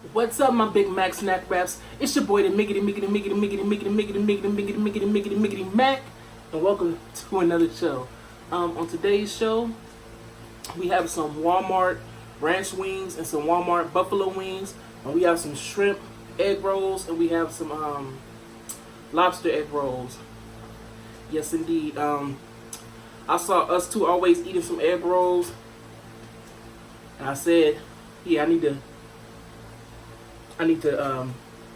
What's up, my Big Mac snack wraps? It's your boy, the Miggity Mac, and welcome to another show. On today's show, we have some Walmart ranch wings and some Walmart buffalo wings, and we have some shrimp egg rolls, and we have some lobster egg rolls. Yes, indeed. I saw us two always eating some egg rolls, and I said, yeah, I need to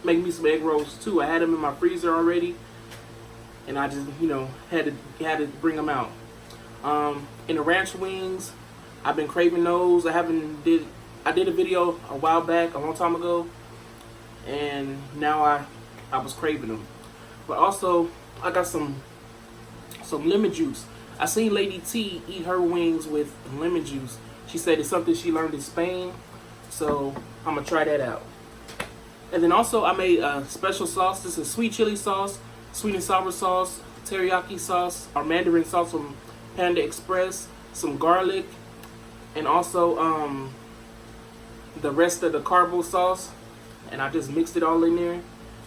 make me some egg rolls too. I had them in my freezer already, and I just had to bring them out. In the ranch wings, I've been craving those. I did a video a while back, a long time ago, and now I was craving them. But also, I got some lemon juice. I seen Lady T eat her wings with lemon juice. She said it's something she learned in Spain, so I'm gonna try that out. And then also I made a special sauce. This is sweet chili sauce, sweet and sour sauce, teriyaki sauce, or mandarin sauce from Panda Express, some garlic, and also the rest of the carbo sauce. And I just mixed it all in there.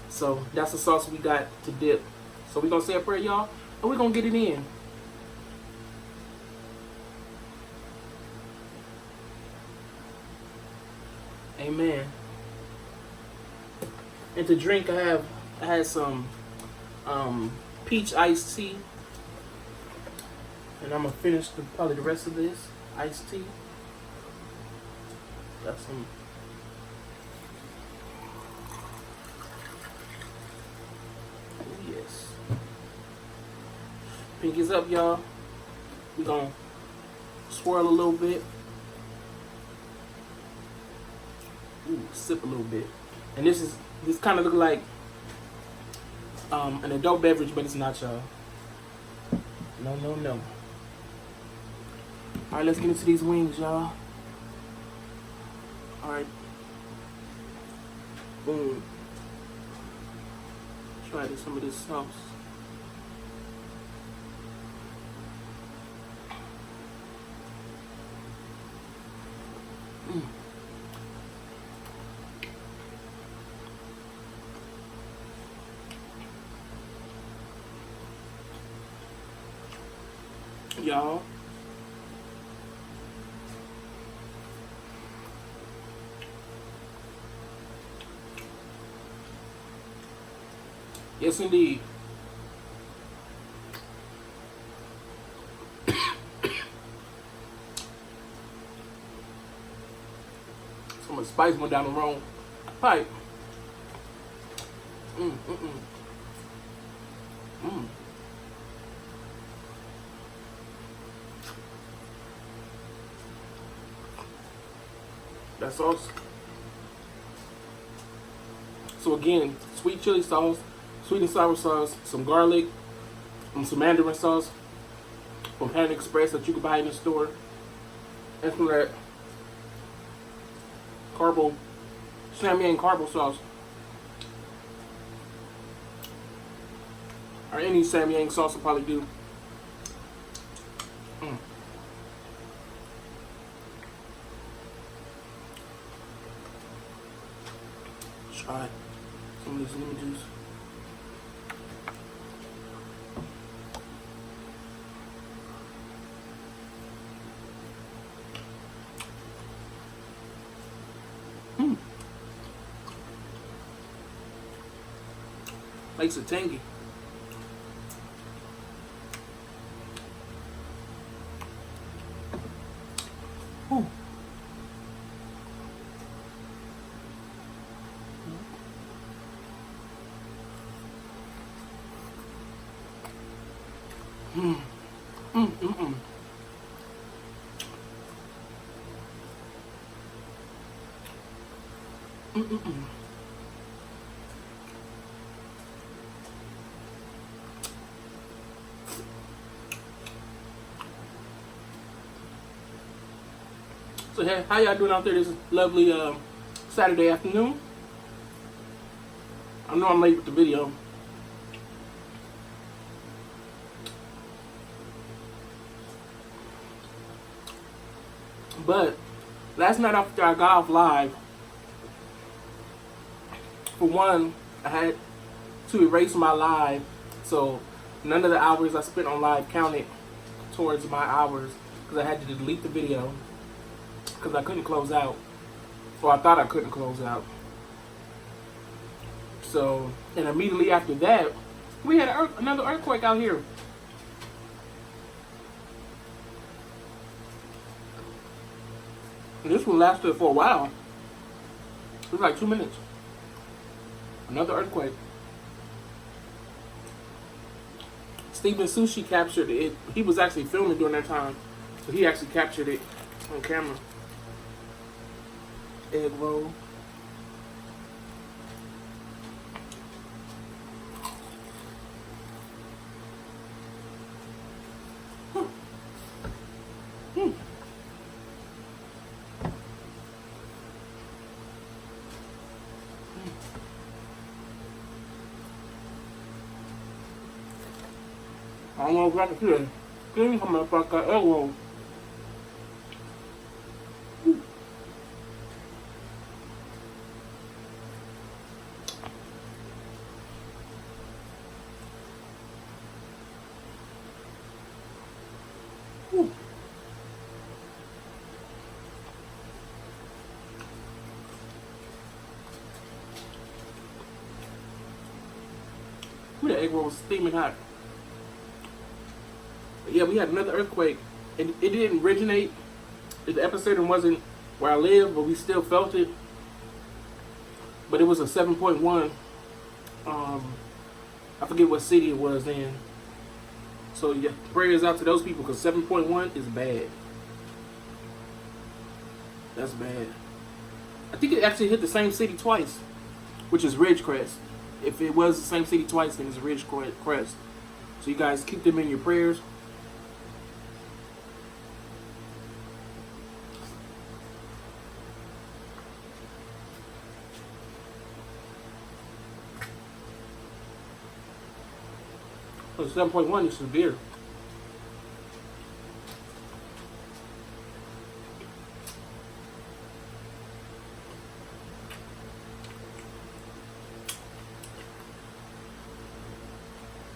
So that's the sauce we got to dip. So we're gonna say a prayer, y'all, and we're gonna get it in. Amen. And to drink, I had some peach iced tea, and I'm gonna finish probably the rest of this iced tea. Got some. Oh yes. Pinkies up, y'all. We gonna swirl a little bit. Ooh, sip a little bit. And this kind of look like an adult beverage, but it's not, y'all. No, no, no. All right, let's get into these wings, y'all. All right. Boom. Try some of this sauce. Y'all, yes indeed. So much spice went down the wrong pipe. That sauce. So again, sweet chili sauce, sweet and sour sauce, some garlic, and some mandarin sauce from Panda Express that you can buy in the store, and some of that carbo, Samyang carbo sauce, or any Samyang sauce will probably do. Try some of this lemon juice. Makes it tangy. Ooh. So hey, how y'all doing out there this lovely Saturday afternoon? I know I'm late with the video. But last night after I got off live, For one, I had to erase my live, so none of the hours I spent on live counted towards my hours because I had to delete the video because I couldn't close out, or I thought I couldn't close out. So, and immediately after that, we had another earthquake out here. And this one lasted for a while. It was like 2 minutes. Another earthquake. Steven Sushi captured it. He was actually filming during that time, so he actually captured it on camera. Egg roll. I don't know if I can see it. Skin coming up like an egg roll. The egg roll was steaming hot. But yeah, we had another earthquake. And it didn't originate. The epicenter wasn't where I live, but we still felt it. But it was a 7.1. I forget what city it was in. So yeah, prayers out to those people because 7.1 is bad. That's bad. I think it actually hit the same city twice, which is Ridgecrest. If it was the same city twice, then it's Ridgecrest. So you guys keep them in your prayers. So 7.1 is severe.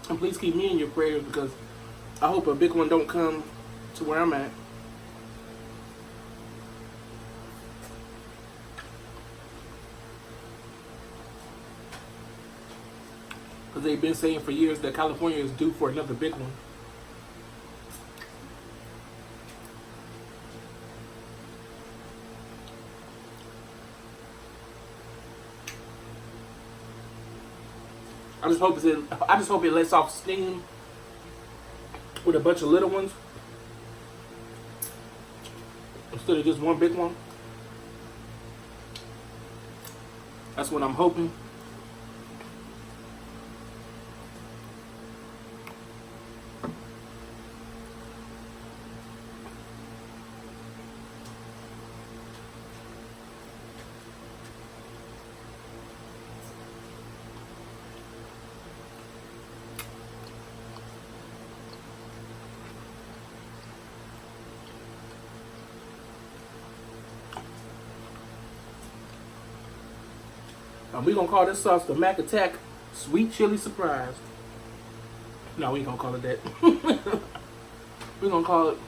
And please keep me in your prayers because I hope a big one don't come to where I'm at. Because they've been saying for years that California is due for another big one. I just hope it lets off steam with a bunch of little ones instead of just one big one. That's what I'm hoping. We're going to call this sauce the Mack Attack Sweet Chili Surprise. No, we ain't going to call it that. We're going to call it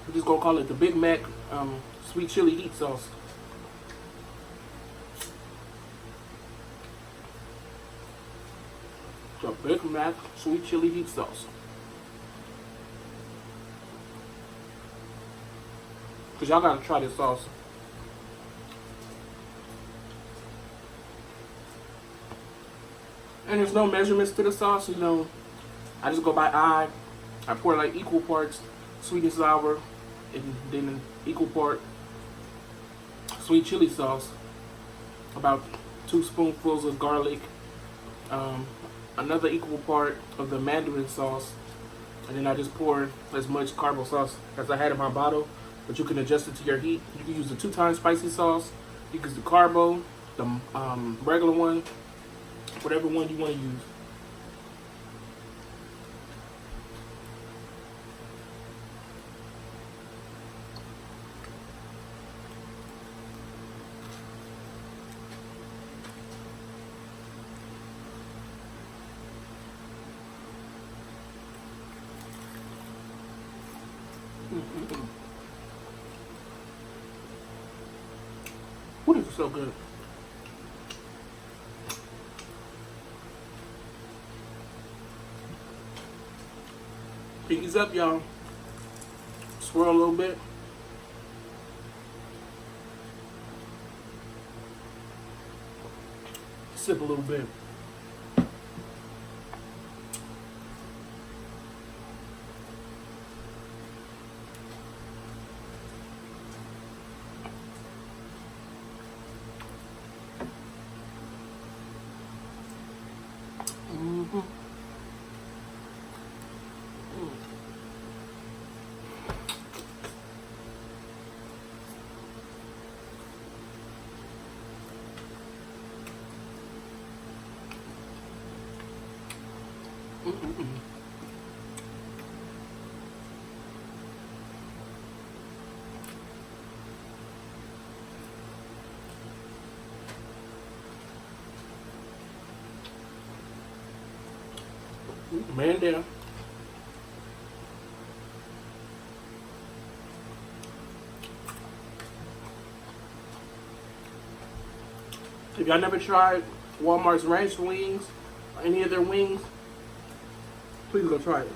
we're just going to call it the Big Mac Sweet Chili Heat Sauce. The Big Mac Sweet Chili Heat Sauce. Because y'all gotta try this sauce. And there's no measurements to the sauce, you know. I just go by eye. I pour like equal parts sweet and sour, and then an equal part sweet chili sauce. About 2 spoonfuls of garlic. Another equal part of the mandarin sauce. And then I just pour as much carbo sauce as I had in my bottle. But you can adjust it to your heat. You can use the 2 times spicy sauce. You can use the carbo, the regular one, whatever one you want to use. Ooh, this is so good. Pinkies up, y'all. Swirl a little bit. Sip a little bit. Man down. If y'all never tried Walmart's ranch wings or any of their wings, please go try it.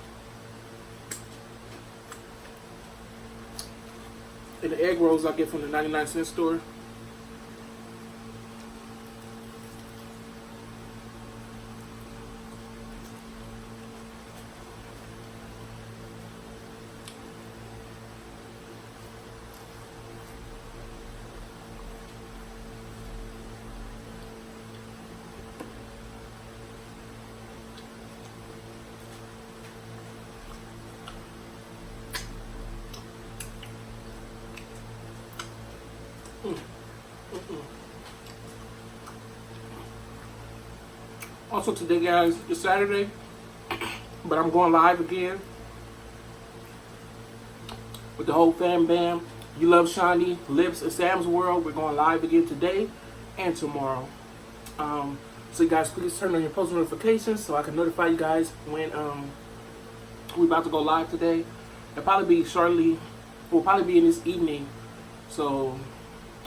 And the egg rolls I get from the 99-cent store. Also today, guys, it's Saturday, but I'm going live again with the whole fam bam. You Love Shiny, Lips, and Sam's World. We're going live again today and tomorrow. So you guys, please turn on your post notifications so I can notify you guys when we're about to go live today. It'll probably be shortly. Will probably be in this evening. So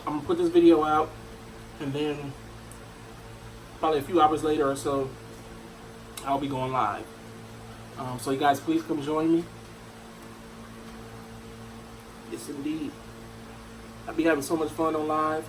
I'm gonna put this video out, and then probably a few hours later or so, I'll be going live. So you guys, please come join me. Yes, indeed. I'll be having so much fun on live.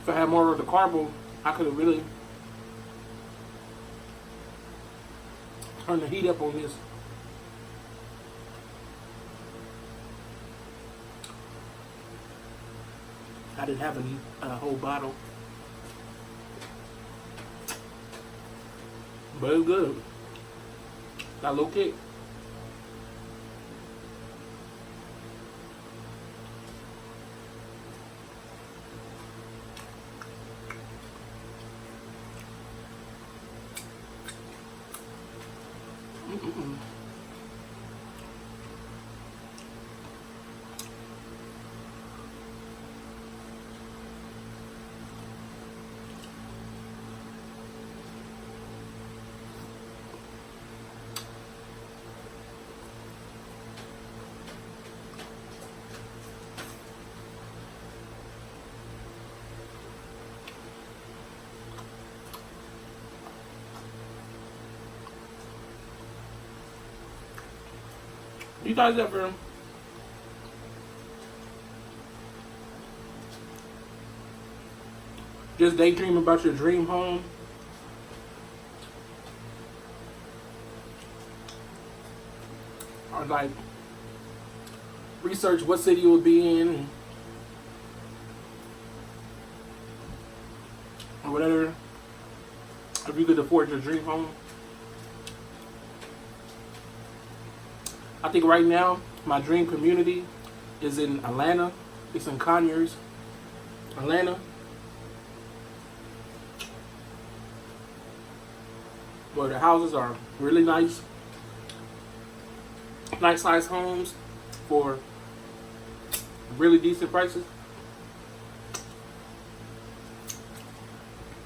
If I had more of the caramel, I could have really turned the heat up on this. I didn't have a whole bottle, but it's good. Got a little kick. You guys ever just daydream about your dream home? Or like research what city you would be in or whatever, if you could afford your dream home. I think right now my dream community is in Atlanta. It's in Conyers, Atlanta. Where the houses are really nice. Nice size homes for really decent prices.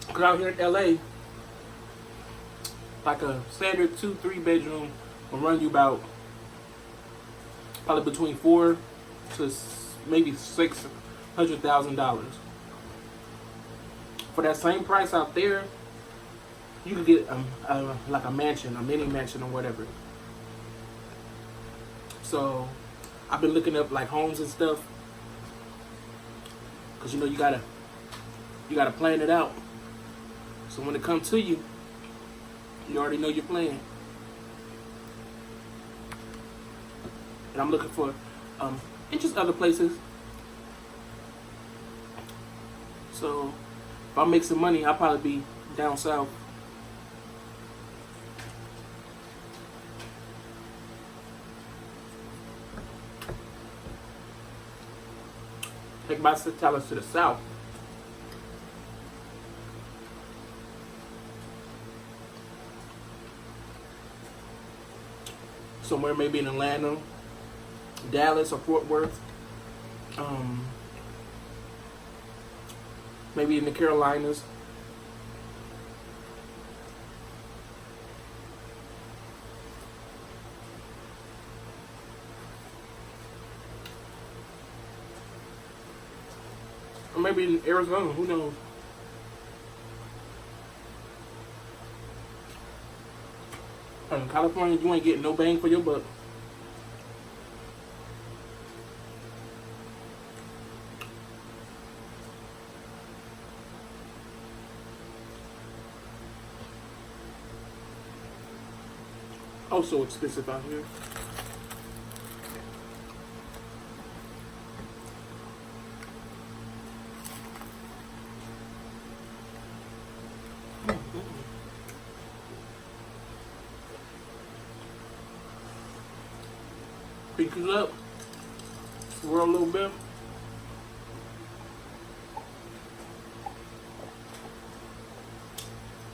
Cause out here in LA, like a standard 2-3 bedroom will run you about probably between $400,000 to maybe $600,000. For that same price out there, you could get like a mansion, a mini mansion or whatever. So I've been looking up like homes and stuff, cause you know you gotta plan it out. So when it comes to you, you already know your plan. And I'm looking for and just other places. So if I make some money, I'll probably be down south. Take my talents to the south. Somewhere maybe in Atlanta, Dallas, or Fort Worth. Maybe in the Carolinas. Or maybe in Arizona, who knows? In California, you ain't getting no bang for your buck. Oh, so expensive out here. Pick it up, swirl a little bit.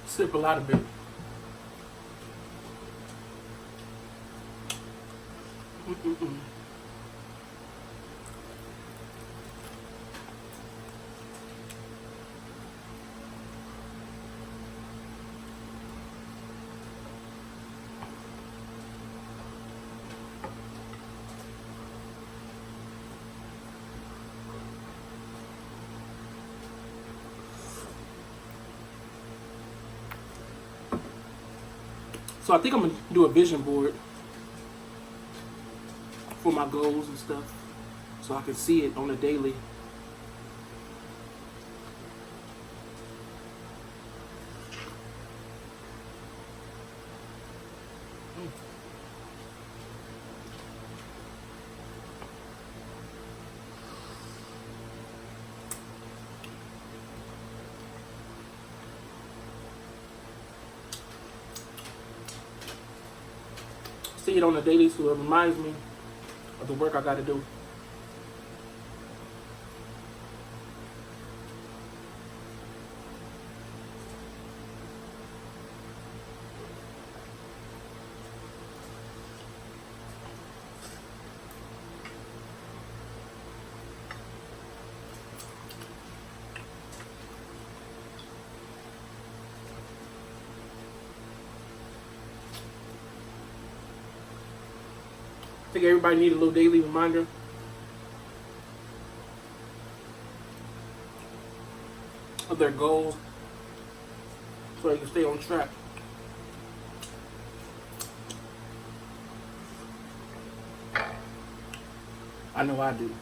Sip a lot of it. So I think I'm gonna do a vision board for my goals and stuff, so I can see it on a daily. See it on a daily, so it reminds me of the work I got to do. I think everybody needs a little daily reminder. Of their goals, so they can stay on track. I know I do.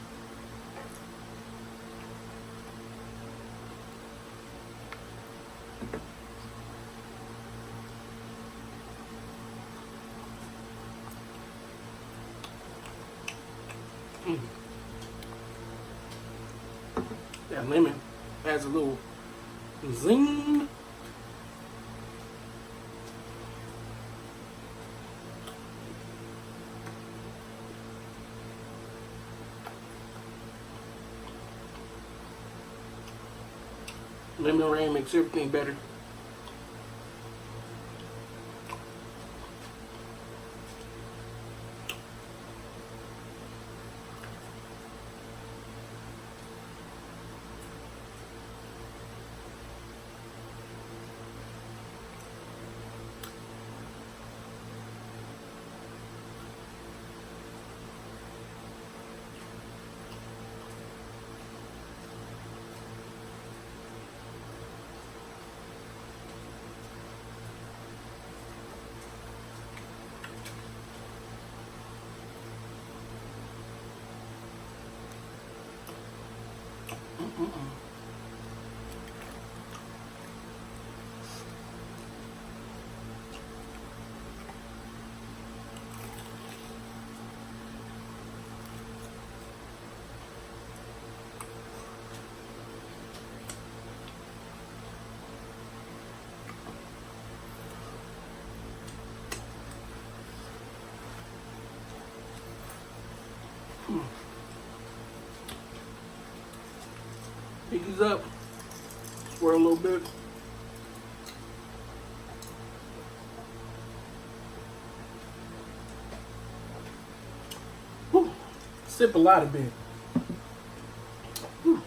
That lemon adds a little zing. Lemon rain makes everything better. Pick these up, swirl a little bit. Whew. Sip a lot of bit. Whew.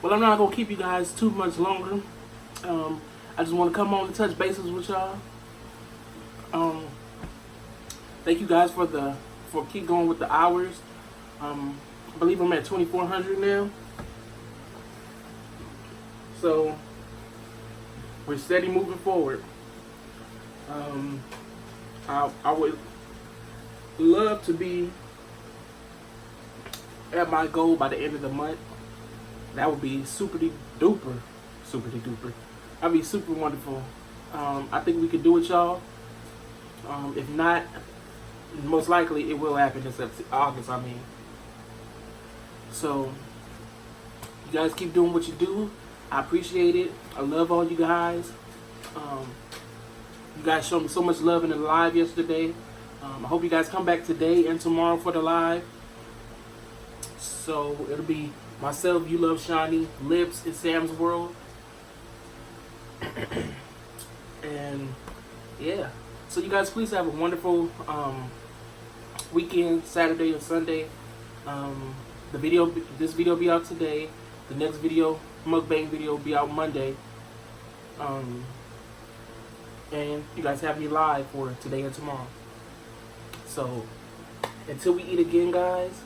Well, I'm not gonna keep you guys too much longer. I just want to come on and touch bases with y'all. Thank you guys for keep going with the hours. I believe I'm at 2,400 now. So we're steady moving forward. I would love to be at my goal by the end of the month. That would be super duper. That'd be super wonderful. I think we could do it, y'all. If not, most likely it will happen in August. So you guys keep doing what you do. I appreciate it. I love all you guys. You guys showed me so much love in the live yesterday. I hope you guys come back today and tomorrow for the live. So it'll be myself, You Love Shiny, Lips, and Sam's World. And yeah. So you guys please have a wonderful weekend, Saturday and Sunday. This video will be out today. The next video, mukbang video, will be out Monday. And you guys have me live for today and tomorrow. So until we eat again, guys.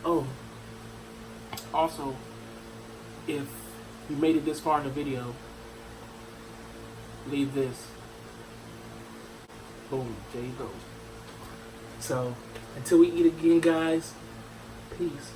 Oh, also, if you made it this far in the video, leave this. Boom, there you go. So until we eat again, guys, peace.